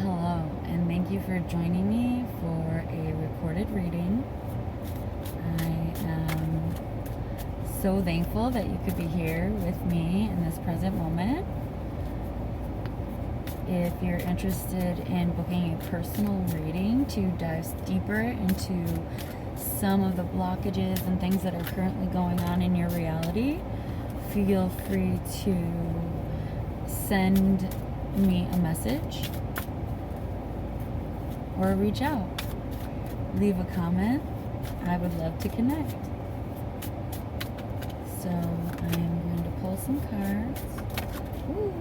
Hello, and thank you for joining me for a recorded reading. I am so thankful that you could be here with me in this present moment. If you're interested in booking a personal reading to dive deeper into some of the blockages and things that are currently going on in your reality, feel free to send me a message or reach out. Leave a comment. I would love to connect. So I am going to pull some cards. Ooh.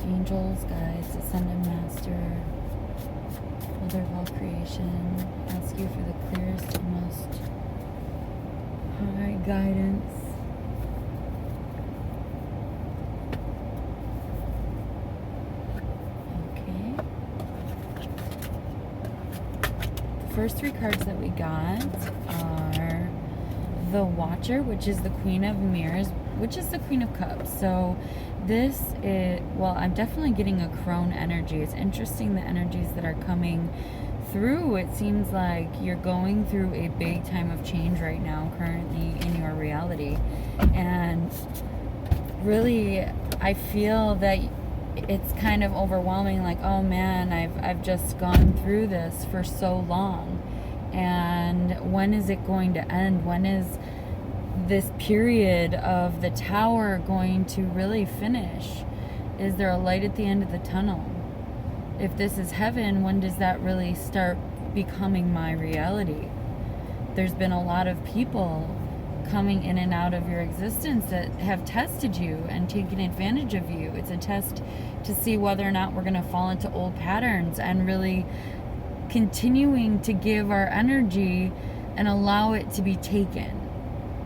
Angels, guides, ascended master, mother of all creation, ask you for the clearest and most high guidance. Okay. The first three cards that we got are the Watcher, which is the Queen of Mirrors, which is the Queen of Cups. So this is, well, I'm definitely getting a crone energy. It's interesting the energies that are coming through. It seems like you're going through a big time of change right now, currently in your reality. And really, I feel that it's kind of overwhelming, like, oh man, I've just gone through this for so long. And when is it going to end? When is this period of the tower going to really finish? Is there a light at the end of the tunnel? If this is heaven, when does that really start becoming my reality? There's been a lot of people coming in and out of your existence that have tested you and taken advantage of you. It's a test to see whether or not we're going to fall into old patterns and really continuing to give our energy and allow it to be taken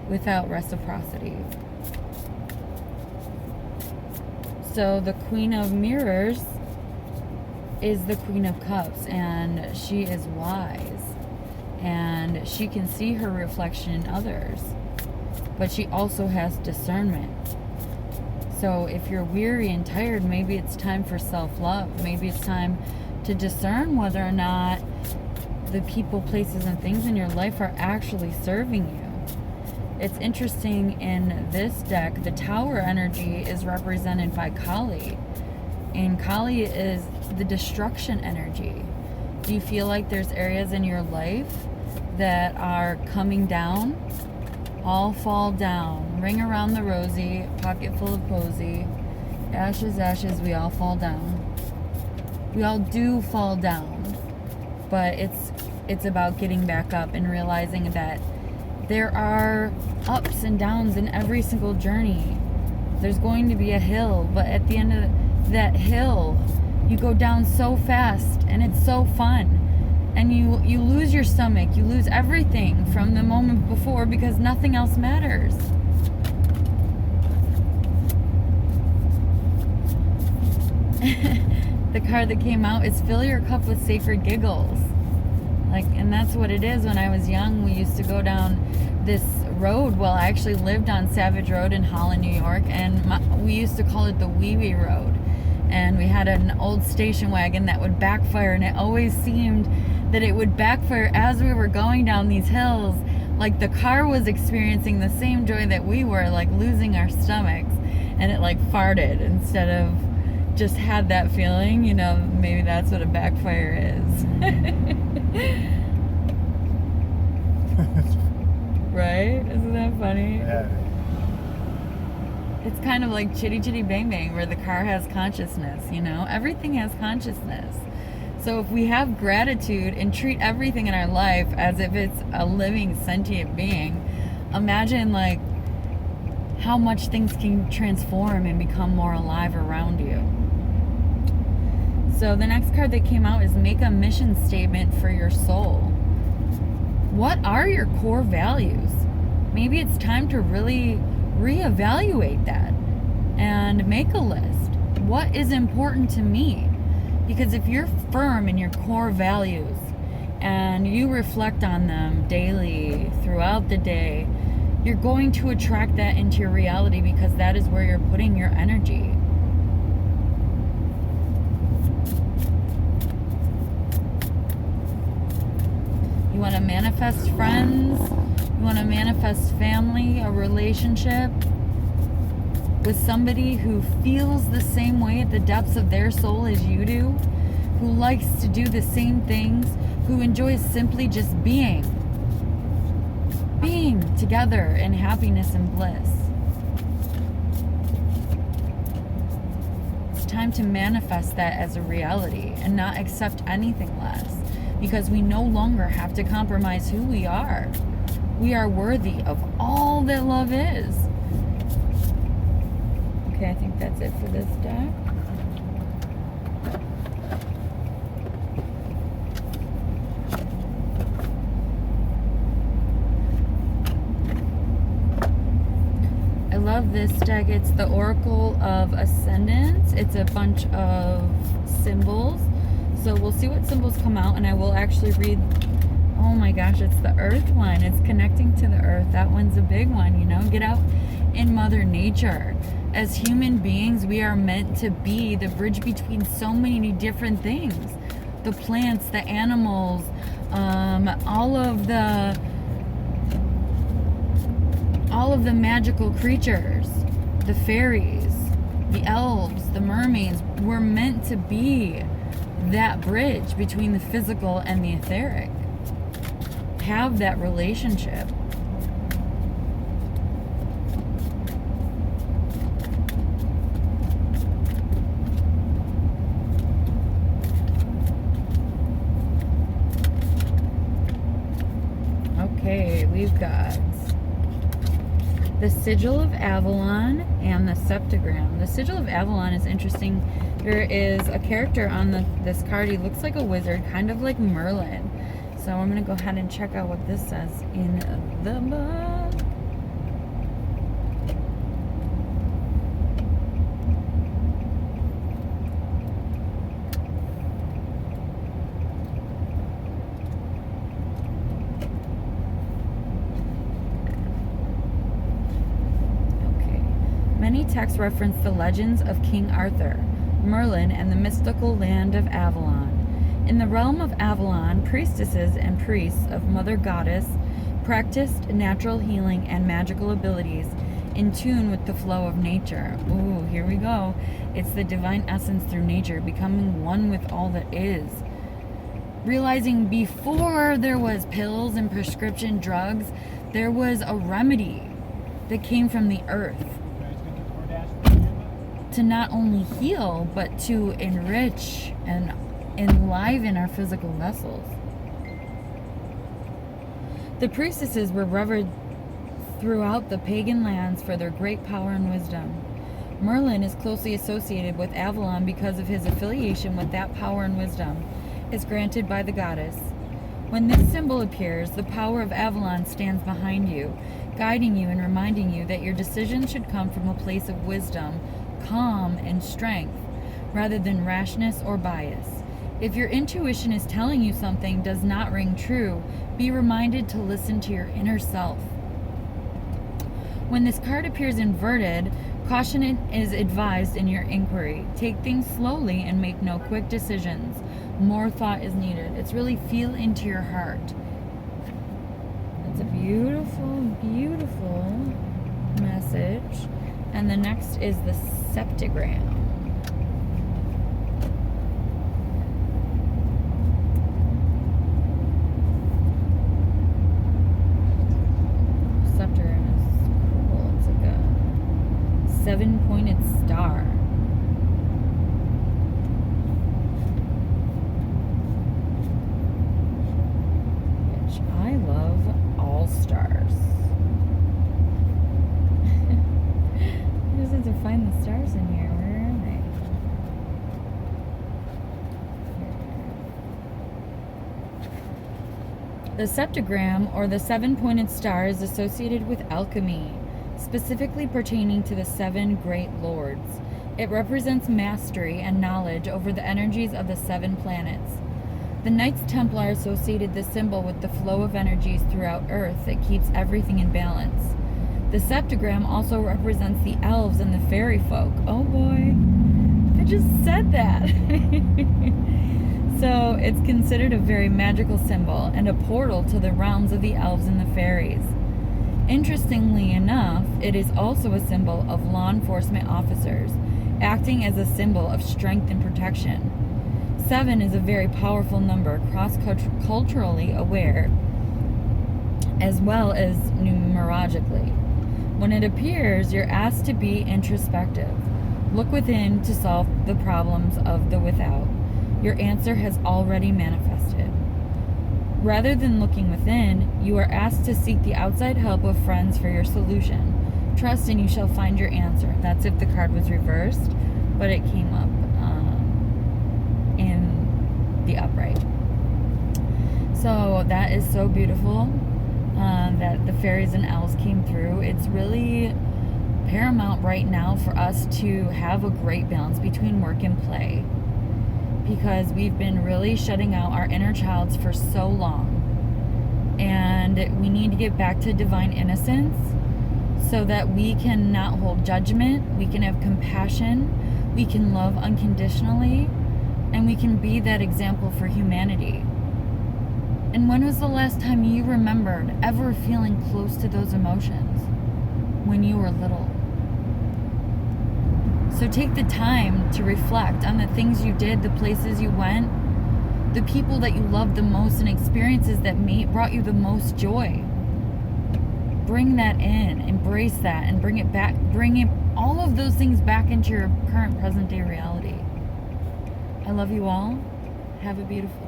without reciprocity. So the Queen of Mirrors is the Queen of Cups, and she is wise, and she can see her reflection in others, but she also has discernment. So if you're weary and tired, maybe it's time for self-love. Maybe it's time to discern whether or not the people, places, and things in your life are actually serving you. It's interesting, in this deck, the Tower energy is represented by Kali. And Kali is the destruction energy. Do you feel like there's areas in your life that are coming down? All fall down. Ring around the rosy, pocket full of posy. Ashes, ashes, we all fall down. We all do fall down. But it's about getting back up and realizing that there are ups and downs in every single journey. There's going to be a hill, but at the end of that hill, you go down so fast and it's so fun. And you lose your stomach, you lose everything from the moment before because nothing else matters. The card that came out is fill your cup with sacred giggles. And that's what it is. When I was young, we used to go down this road. Well, I actually lived on Savage Road in Holland, New York, and we used to call it the Wee Wee Road. And we had an old station wagon that would backfire, and it always seemed that it would backfire as we were going down these hills. Like the car was experiencing the same joy that we were, like losing our stomachs, and it like farted instead of just had that feeling. You know, maybe that's what a backfire is. Right? Isn't that funny? Yeah. It's kind of like Chitty Chitty Bang Bang, where the car has consciousness, you know? Everything has consciousness. So if we have gratitude and treat everything in our life as if it's a living sentient being, imagine like how much things can transform and become more alive around you. So the next card that came out is make a mission statement for your soul. What are your core values? Maybe it's time to really reevaluate that and make a list. What is important to me? Because if you're firm in your core values and you reflect on them daily throughout the day, you're going to attract that into your reality because that is where you're putting your energy. You want to manifest friends, you want to manifest family, a relationship with somebody who feels the same way at the depths of their soul as you do, who likes to do the same things, who enjoys simply just being together in happiness and bliss. It's time to manifest that as a reality and not accept anything less, because we no longer have to compromise who we are. We are worthy of all that love is. Okay, I think that's it for this deck. I love this deck. It's the Oracle of Ascendance. It's a bunch of symbols. So we'll see what symbols come out, and I will actually read. Oh my gosh, it's the Earth one. It's connecting to the Earth. That one's a big one, you know. Get out in Mother Nature. As human beings, we are meant to be the bridge between so many different things. The plants, the animals, all of the magical creatures, the fairies, the elves, the mermaids. We're meant to be that bridge between the physical and the etheric. Have that relationship. Okay, we've got the Sigil of Avalon and the Septagram. The Sigil of Avalon is interesting. There is a character on this card. He looks like a wizard, kind of like Merlin. So I'm going to go ahead and check out what this says in the book. Many texts reference the legends of King Arthur, Merlin, and the mystical land of Avalon. In the realm of Avalon, priestesses and priests of Mother Goddess practiced natural healing and magical abilities in tune with the flow of nature. Ooh, here we go. It's the divine essence through nature, becoming one with all that is. Realizing before there was pills and prescription drugs, there was a remedy that came from the earth to not only heal, but to enrich and enliven our physical vessels. The priestesses were revered throughout the pagan lands for their great power and wisdom. Merlin is closely associated with Avalon because of his affiliation with that power and wisdom is granted by the goddess. When this symbol appears, the power of Avalon stands behind you, guiding you and reminding you that your decisions should come from a place of wisdom, calm, and strength, rather than rashness or bias. If your intuition is telling you something does not ring true, be reminded to listen to your inner self. When this card appears inverted, caution is advised in your inquiry. Take things slowly and make no quick decisions. More thought is needed. It's really feel into your heart. It's a beautiful, beautiful message. And the next is the Septagram. Septagram is cool. It's like a 7-pointed star. Which I love all stars. I just have to find the stars in here. Where are they? The septagram, or the 7-pointed star, is associated with alchemy, specifically pertaining to the 7 great lords. It represents mastery and knowledge over the energies of the 7 planets. The Knights Templar associated this symbol with the flow of energies throughout Earth that keeps everything in balance. The septagram also represents the elves and the fairy folk. Oh boy, I just said that. So it's considered a very magical symbol and a portal to the realms of the elves and the fairies. Interestingly enough, it is also a symbol of law enforcement officers, acting as a symbol of strength and protection. 7 is a very powerful number, cross-culturally aware, as well as numerologically. When it appears, you're asked to be introspective. Look within to solve the problems of the without. Your answer has already manifested. Rather than looking within, you are asked to seek the outside help of friends for your solution. Trust and you shall find your answer. That's if the card was reversed, but it came up in the upright. So that is so beautiful that the fairies and elves came through. It's really paramount right now for us to have a great balance between work and play, because we've been really shutting out our inner childs for so long, and we need to get back to divine innocence so that we can not hold judgment, we can have compassion, we can love unconditionally, and we can be that example for humanity. And when was the last time you remembered ever feeling close to those emotions? When you were little. So take the time to reflect on the things you did, the places you went, the people that you loved the most, and experiences that brought you the most joy. Bring that in, embrace that, and bring it back, all of those things back into your current present day reality. I love you all. Have a beautiful